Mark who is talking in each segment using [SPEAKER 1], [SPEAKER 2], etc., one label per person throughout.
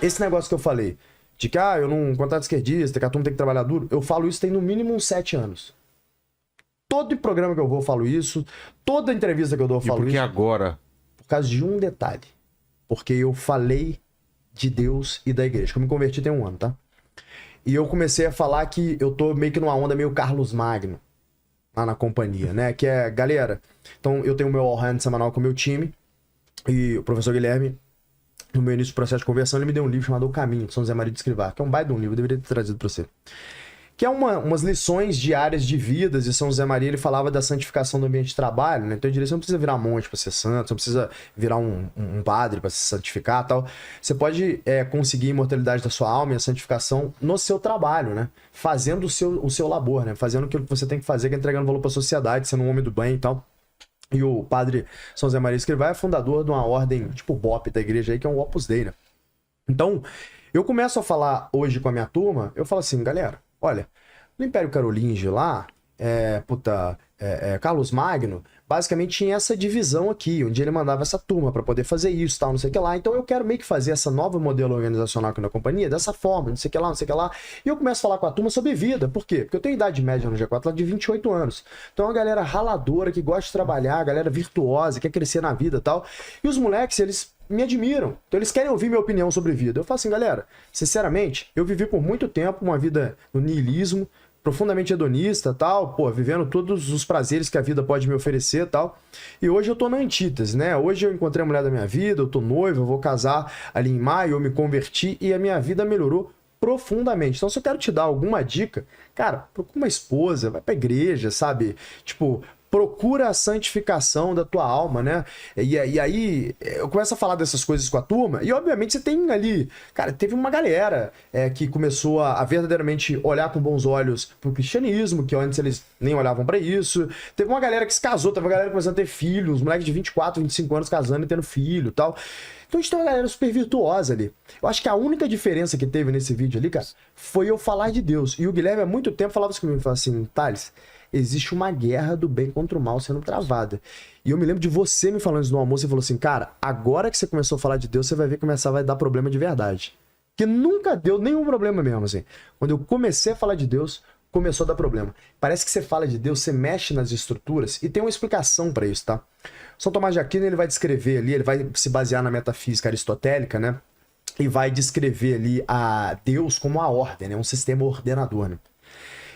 [SPEAKER 1] esse negócio que eu falei, de que, eu não contrato esquerdista, que a turma tem que trabalhar duro, eu falo isso tem no mínimo uns 7 anos. Todo programa que eu vou, eu falo isso. Toda entrevista que eu dou, eu falo isso.
[SPEAKER 2] E por que agora?
[SPEAKER 1] Por causa de um detalhe. Porque eu falei de Deus e da igreja. Que eu me converti tem 1 ano, tá? E eu comecei a falar que eu tô meio que numa onda meio Carlos Magno. Lá na companhia, né? Que é, galera... Então, eu tenho o meu All Hands semanal com o meu time. E o professor Guilherme, no meu início do processo de conversão, ele me deu um livro chamado O Caminho, de São José Maria de Escrivá. Que é um baita de um livro, eu deveria ter trazido pra você. Que é umas lições diárias de vidas, e São José Maria ele falava da santificação do ambiente de trabalho, né? Então eu diria, você não precisa virar monge para ser santo, você não precisa virar um padre para se santificar e tal. Você pode conseguir a imortalidade da sua alma e a santificação no seu trabalho, né? Fazendo o seu labor, né? Fazendo aquilo que você tem que fazer, que é entregando valor para a sociedade, sendo um homem do bem e tal. E o padre São José Maria Escrivá é fundador de uma ordem, tipo BOP da igreja aí, que é um Opus Dei, né? Então, eu começo a falar hoje com a minha turma, eu falo assim, galera, olha, no Império Carolíngio lá, Carlos Magno, basicamente tinha essa divisão aqui, onde ele mandava essa turma para poder fazer isso, tal, não sei o que lá. Então eu quero meio que fazer essa nova modelo organizacional aqui na companhia, dessa forma, não sei o que lá, não sei o que lá. E eu começo a falar com a turma sobre vida. Por quê? Porque eu tenho idade média no G4 lá de 28 anos. Então é uma galera raladora, que gosta de trabalhar, galera virtuosa, quer crescer na vida e tal. E os moleques, eles me admiram. Então eles querem ouvir minha opinião sobre vida. Eu falo assim, galera, sinceramente, eu vivi por muito tempo uma vida no niilismo, profundamente hedonista, tal, pô, vivendo todos os prazeres que a vida pode me oferecer, tal. E hoje eu tô na antítese, né? Hoje eu encontrei a mulher da minha vida, eu tô noivo, eu vou casar ali em maio, eu me converti e a minha vida melhorou profundamente. Então, se eu quero te dar alguma dica, cara, procura uma esposa, vai pra igreja, sabe? Tipo, procura a santificação da tua alma, né? E aí eu começo a falar dessas coisas com a turma, e obviamente você tem ali, cara, teve uma galera que começou a verdadeiramente olhar com bons olhos pro cristianismo, que antes eles nem olhavam pra isso. Teve uma galera que se casou, teve uma galera que começou a ter filhos, moleques de 24, 25 anos casando e tendo filho e tal. Então a gente tem uma galera super virtuosa ali. Eu acho que a única diferença que teve nesse vídeo ali, cara, foi eu falar de Deus. E o Guilherme há muito tempo falava isso comigo, falava assim, Thales, existe uma guerra do bem contra o mal sendo travada. E eu me lembro de você me falando isso no almoço e falou assim, cara, agora que você começou a falar de Deus, você vai ver que começar vai dar problema de verdade. Que nunca deu nenhum problema mesmo, assim. Quando eu comecei a falar de Deus, começou a dar problema. Parece que você fala de Deus, você mexe nas estruturas e tem uma explicação para isso, tá? São Tomás de Aquino, ele vai descrever ali, ele vai se basear na metafísica aristotélica, né? E vai descrever ali a Deus como a ordem, né? Um sistema ordenador, né?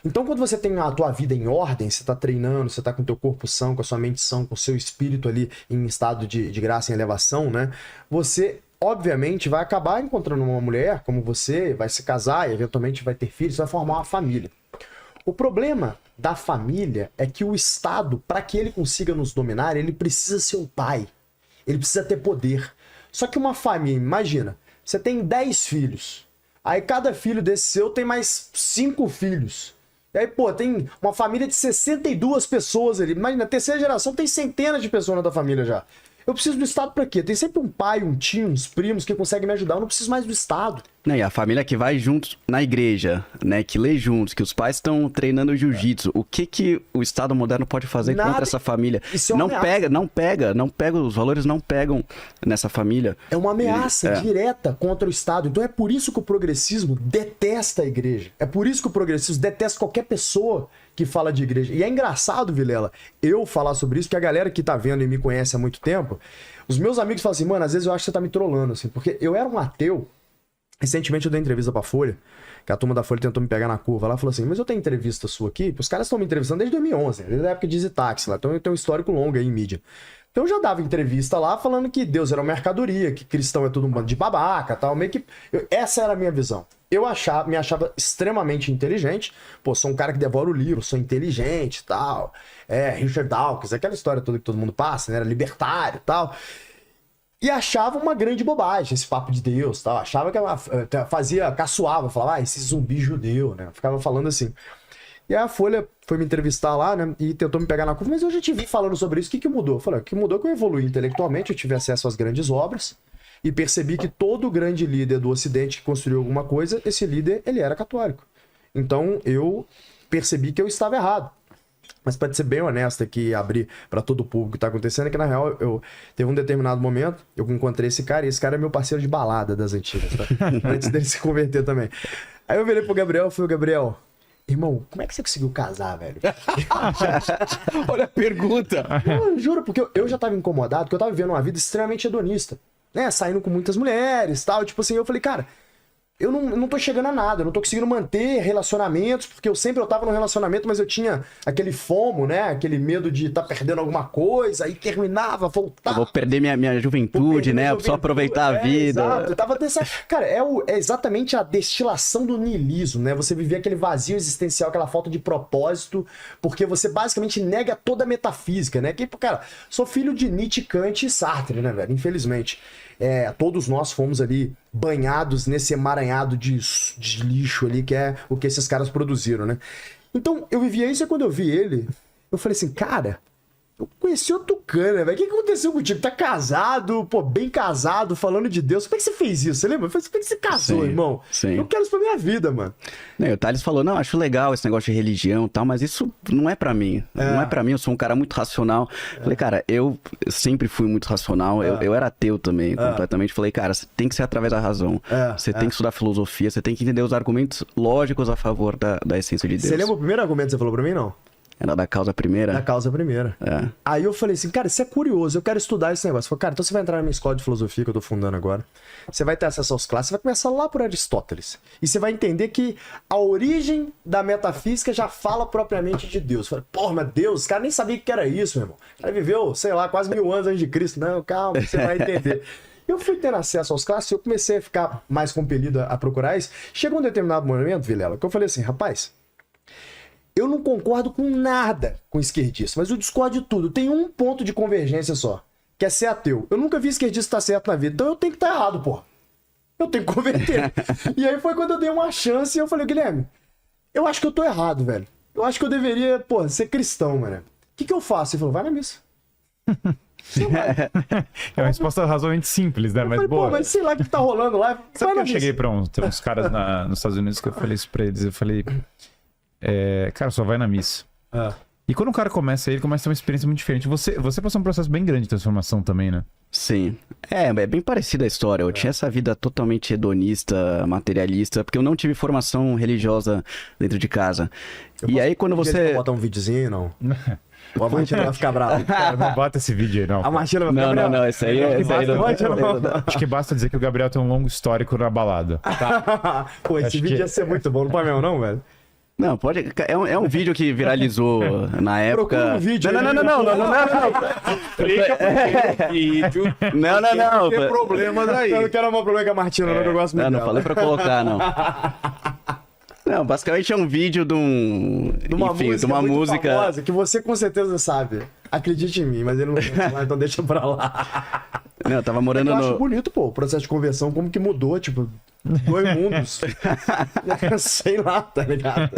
[SPEAKER 1] Então, quando você tem a tua vida em ordem, você está treinando, você está com o teu corpo são, com a sua mente são, com o seu espírito ali em estado de graça, em elevação, né? Você, obviamente, vai acabar encontrando uma mulher como você, vai se casar e eventualmente vai ter filhos, vai formar uma família. O problema da família é que o Estado, para que ele consiga nos dominar, ele precisa ser o pai. Ele precisa ter poder. Só que uma família, imagina, você tem 10 filhos. Aí cada filho desse seu tem mais 5 filhos. E aí, pô, tem uma família de 62 pessoas ali. Imagina, na terceira geração tem centenas de pessoas na tua família já. Eu preciso do Estado pra quê? Tem sempre um pai, um tio, uns primos que conseguem me ajudar. Eu não preciso mais do Estado.
[SPEAKER 3] E a família que vai juntos na igreja, né? Que lê juntos, que os pais estão treinando jiu-jitsu. O que o Estado moderno pode fazer contra essa família?
[SPEAKER 1] Isso é uma
[SPEAKER 3] não pega, os valores não pegam nessa família.
[SPEAKER 1] É uma ameaça direta contra o Estado. Então é por isso que o progressismo detesta a igreja. É por isso que o progressismo detesta qualquer pessoa que fala de igreja. E é engraçado, Vilela, eu falar sobre isso, que a galera que tá vendo e me conhece há muito tempo, os meus amigos falam assim, mano, às vezes eu acho que você tá me trollando, assim, porque eu era um ateu. Recentemente eu dei entrevista pra Folha, que a turma da Folha tentou me pegar na curva lá, falou assim, mas eu tenho entrevista sua aqui, os caras estão me entrevistando desde 2011, desde a época de Zitax lá, então eu tenho um histórico longo aí em mídia. Então eu já dava entrevista lá falando que Deus era uma mercadoria, que cristão é tudo um bando de babaca, tal, meio que... Essa era a minha visão. Eu me achava extremamente inteligente, pô, sou um cara que devora o livro, sou inteligente e tal, Richard Dawkins, aquela história toda que todo mundo passa, né, era libertário e tal... E achava uma grande bobagem esse papo de Deus, tal. Achava que ela caçoava, falava, esse zumbi judeu, né? Ficava falando assim. E aí a Folha foi me entrevistar lá, né? E tentou me pegar na curva, mas eu já te vi falando sobre isso. O que mudou? Eu falei, o que mudou é que eu evoluí intelectualmente, eu tive acesso às grandes obras e percebi que todo grande líder do Ocidente que construiu alguma coisa, esse líder, ele era católico. Então eu percebi que eu estava errado. Mas pra ser bem honesto aqui e abrir pra todo o público o que tá acontecendo, é que na real, teve um determinado momento, eu encontrei esse cara, e esse cara é meu parceiro de balada das antigas, tá? Antes dele se converter também. Aí eu virei pro Gabriel e falei, Gabriel, irmão, como é que você conseguiu casar, velho?
[SPEAKER 3] Olha a pergunta.
[SPEAKER 1] Eu juro, porque eu já tava incomodado, porque eu tava vivendo uma vida extremamente hedonista, né? Saindo com muitas mulheres e tal, tipo assim, eu falei, cara, eu não tô chegando a nada, eu não tô conseguindo manter relacionamentos, porque eu tava num relacionamento, mas eu tinha aquele FOMO, né? Aquele medo de estar perdendo alguma coisa, aí terminava, voltava.
[SPEAKER 3] Eu vou perder minha juventude, né? Só aproveitar a vida.
[SPEAKER 1] Exato, eu tava dessa... Cara, é exatamente a destilação do niilismo, né? Você viver aquele vazio existencial, aquela falta de propósito, porque você basicamente nega toda a metafísica, né? Que, cara, sou filho de Nietzsche, Kant e Sartre, né, velho? Infelizmente. Todos nós fomos ali banhados nesse emaranhado de lixo ali, que é o que esses caras produziram, né? Então, eu vivia isso, e quando eu vi ele, eu falei assim, cara, eu conheci o Tucano, velho. O que aconteceu contigo? Tá casado, pô, bem casado, falando de Deus. Como é que você fez isso? Você lembra? Como é que você casou,
[SPEAKER 3] Sim,
[SPEAKER 1] irmão?
[SPEAKER 3] sim.
[SPEAKER 1] Eu quero isso pra minha vida, mano.
[SPEAKER 3] Não, o Thales falou, não, acho legal esse negócio de religião e tal, mas isso não é pra mim. Não é pra mim, eu sou um cara muito racional. Falei, cara, eu sempre fui muito racional, eu era ateu também, completamente. Falei, cara, você tem que ser através da razão. Você tem que estudar filosofia, você tem que entender os argumentos lógicos a favor da essência de Deus.
[SPEAKER 1] Você lembra o primeiro argumento que você falou pra mim, não?
[SPEAKER 3] Era da causa primeira?
[SPEAKER 1] Da causa primeira. Aí eu falei assim, cara, isso é curioso, eu quero estudar esse negócio. Eu falei, cara, então você vai entrar na minha escola de filosofia que eu tô fundando agora. Você vai ter acesso às classes, você vai começar lá por Aristóteles. E você vai entender que a origem da metafísica já fala propriamente de Deus. Eu falei, porra, mas Deus, os caras nem sabiam o que era isso, meu irmão. O cara viveu, sei lá, quase 1000 anos antes de Cristo. Não, calma, você vai entender. Eu fui tendo acesso aos classes e eu comecei a ficar mais compelido a procurar isso. Chegou um determinado momento, Vilela, que eu falei assim, rapaz, eu não concordo com nada com esquerdista, mas eu discordo de tudo. Tem um ponto de convergência só, que é ser ateu. Eu nunca vi esquerdista estar certo na vida, então eu tenho que estar errado, porra. Eu tenho que converter. E aí foi quando eu dei uma chance e eu falei, Guilherme, eu acho que eu tô errado, velho. Eu acho que eu deveria, porra, ser cristão, mano. O que eu faço? Ele falou, vai na missa.
[SPEAKER 2] É uma resposta razoavelmente simples, né?
[SPEAKER 1] Eu
[SPEAKER 2] Mas
[SPEAKER 1] falei,
[SPEAKER 2] boa.
[SPEAKER 1] pô, mas sei lá o que tá rolando lá.
[SPEAKER 2] Sabe que eu cheguei pra uns caras nos Estados Unidos que eu falei isso pra eles? Eu falei, cara, só vai na missa. E quando o cara começa, ele começa a ter uma experiência muito diferente. Você passou um processo bem grande de transformação também, né?
[SPEAKER 3] Sim. É bem parecida a história. Eu tinha essa vida totalmente hedonista, materialista, porque eu não tive formação religiosa dentro de casa. E aí quando você...
[SPEAKER 1] botar um videozinho, não? Ou a Martina vai ficar brava?
[SPEAKER 2] Cara, não bota esse vídeo aí, não.
[SPEAKER 1] A Martina vai ficar brava?
[SPEAKER 3] Não, esse aí é...
[SPEAKER 2] Acho que basta dizer que o Gabriel tem um longo histórico na balada.
[SPEAKER 1] Pô, esse vídeo ia ser muito bom. Não põe mesmo, não, velho?
[SPEAKER 3] Não, pode. É um vídeo que viralizou na época.
[SPEAKER 1] Procura um vídeo.
[SPEAKER 3] Não.
[SPEAKER 4] Explica porque vídeo.
[SPEAKER 3] Não.
[SPEAKER 4] Tem problemas aí.
[SPEAKER 1] Eu não quero arrumar problema com a Martina, não, que eu gosto muito
[SPEAKER 3] Não
[SPEAKER 1] dela.
[SPEAKER 3] falei pra colocar, não. Não, basicamente é um vídeo de uma música
[SPEAKER 1] famosa, que você com certeza sabe. Acredite em mim, mas ele não quer falar, então deixa pra lá.
[SPEAKER 3] Não, eu tava morando
[SPEAKER 1] Eu acho bonito, pô, o processo de conversão, como que mudou, tipo, dois mundos. Sei lá, tá ligado?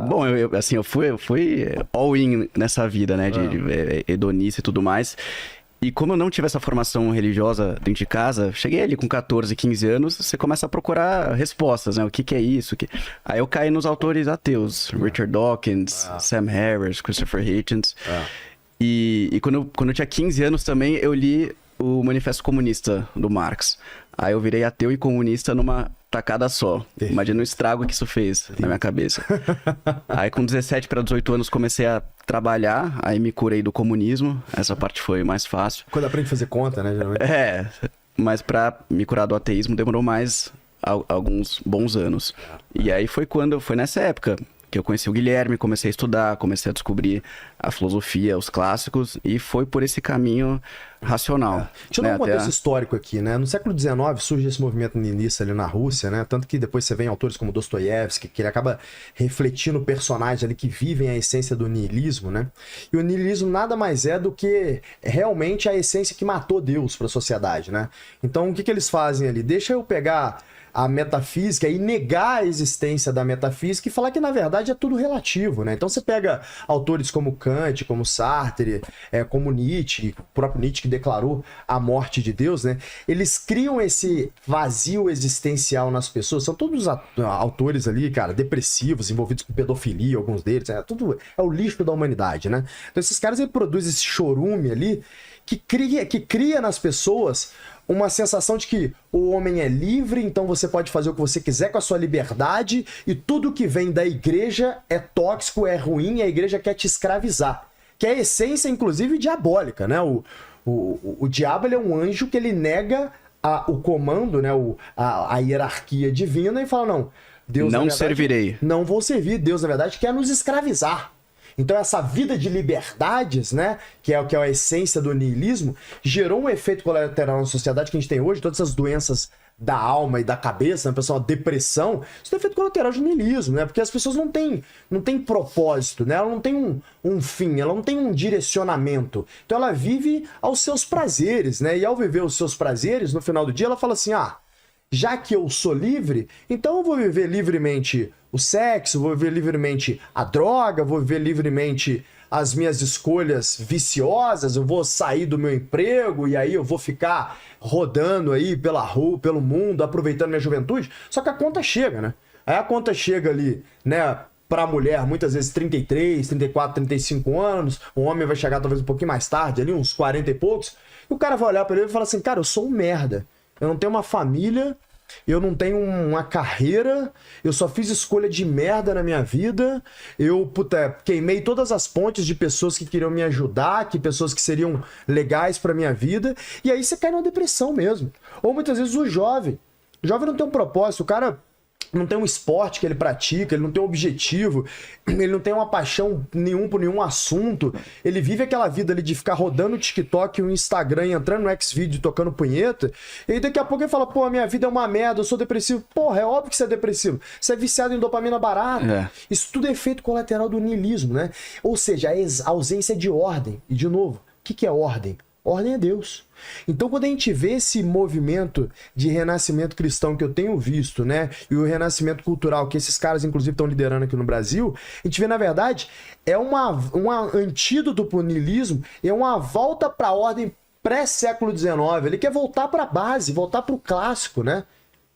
[SPEAKER 3] Bom, eu fui all-in nessa vida, né, de hedonista e tudo mais. E como eu não tive essa formação religiosa dentro de casa, cheguei ali com 14, 15 anos, você começa a procurar respostas, né? O que é isso? Aí eu caí nos autores ateus, Richard Dawkins, Sam Harris, Christopher Hitchens. E quando eu tinha 15 anos também, eu li o Manifesto Comunista do Marx. Aí eu virei ateu e comunista numa tacada só. Imagina o estrago que isso fez na minha cabeça. Aí com 17 para 18 anos comecei a trabalhar, aí me curei do comunismo. Essa parte foi mais fácil.
[SPEAKER 1] Quando aprende a fazer conta, né, geralmente.
[SPEAKER 3] Mas pra me curar do ateísmo demorou mais alguns bons anos. E aí foi nessa época que eu conheci o Guilherme, comecei a estudar, comecei a descobrir a filosofia, os clássicos, e foi por esse caminho racional.
[SPEAKER 1] Deixa eu dar um contexto histórico aqui, né? No século XIX surge esse movimento niilista ali na Rússia, né? Tanto que depois você vê autores como Dostoiévski, que ele acaba refletindo personagens ali que vivem a essência do niilismo, né? E o niilismo nada mais é do que realmente a essência que matou Deus para a sociedade, né? Então o que eles fazem ali? Deixa eu pegar a metafísica e negar a existência da metafísica e falar que, na verdade, é tudo relativo, né? Então você pega autores como Kant, como Sartre, como Nietzsche, o próprio Nietzsche, que declarou a morte de Deus, né? Eles criam esse vazio existencial nas pessoas. São todos autores ali, cara, depressivos, envolvidos com pedofilia, alguns deles. Tudo é o lixo da humanidade, né? Então esses caras produzem esse chorume ali que cria nas pessoas uma sensação de que o homem é livre, então você pode fazer o que você quiser com a sua liberdade e tudo que vem da igreja é tóxico, é ruim, e a igreja quer te escravizar. Que é a essência, inclusive, diabólica, né? O diabo, ele é um anjo que ele nega o comando, né? A hierarquia divina e fala, não, Deus,
[SPEAKER 3] não
[SPEAKER 1] na verdade,
[SPEAKER 3] servirei.
[SPEAKER 1] Não vou servir. Deus, na verdade, quer nos escravizar. Então essa vida de liberdades, né, que é a essência do niilismo, gerou um efeito colateral na sociedade que a gente tem hoje, todas essas doenças da alma e da cabeça, né, pessoal, a depressão, isso é efeito colateral de niilismo, né, porque as pessoas não têm propósito, né, ela não tem um fim, ela não tem um direcionamento, então ela vive aos seus prazeres, né, e ao viver os seus prazeres, no final do dia ela fala assim, já que eu sou livre, então eu vou viver livremente o sexo, vou viver livremente a droga, vou viver livremente as minhas escolhas viciosas, eu vou sair do meu emprego e aí eu vou ficar rodando aí pela rua, pelo mundo, aproveitando minha juventude. Só que a conta chega, né? Aí a conta chega ali, né, para a mulher, muitas vezes 33, 34, 35 anos, o homem vai chegar talvez um pouquinho mais tarde, ali uns 40 e poucos, e o cara vai olhar para ele e falar assim, cara, eu sou um merda. Eu não tenho uma família, eu não tenho uma carreira, eu só fiz escolha de merda na minha vida, eu, queimei todas as pontes de pessoas que queriam me ajudar, pessoas que seriam legais pra minha vida, e aí você cai numa depressão mesmo. Ou muitas vezes o jovem não tem um propósito, o cara não tem um esporte que ele pratica, ele não tem um objetivo, ele não tem uma paixão por nenhum assunto, ele vive aquela vida ali de ficar rodando o TikTok, o Instagram, entrando no Xvideo, tocando punheta, e aí daqui a pouco ele fala, pô, a minha vida é uma merda, eu sou depressivo. Porra, é óbvio que você é depressivo, você é viciado em dopamina barata. Isso tudo é efeito colateral do niilismo, né? Ou seja, a ausência de ordem. E de novo, o que é ordem? Ordem é Deus. Então, quando a gente vê esse movimento de renascimento cristão que eu tenho visto, né, e o renascimento cultural que esses caras, inclusive, estão liderando aqui no Brasil, a gente vê, na verdade, é um antídoto para o niilismo, é uma volta para a ordem pré-século XIX. Ele quer voltar para a base, voltar para o clássico, né?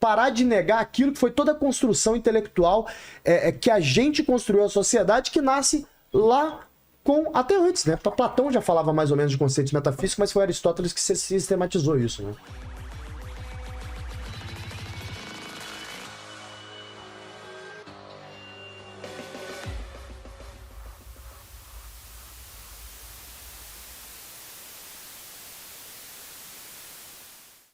[SPEAKER 1] Parar de negar aquilo que foi toda a construção intelectual que a gente construiu a sociedade, que nasce lá até antes, né? Platão já falava mais ou menos de conceitos metafísicos, mas foi Aristóteles que sistematizou isso, né?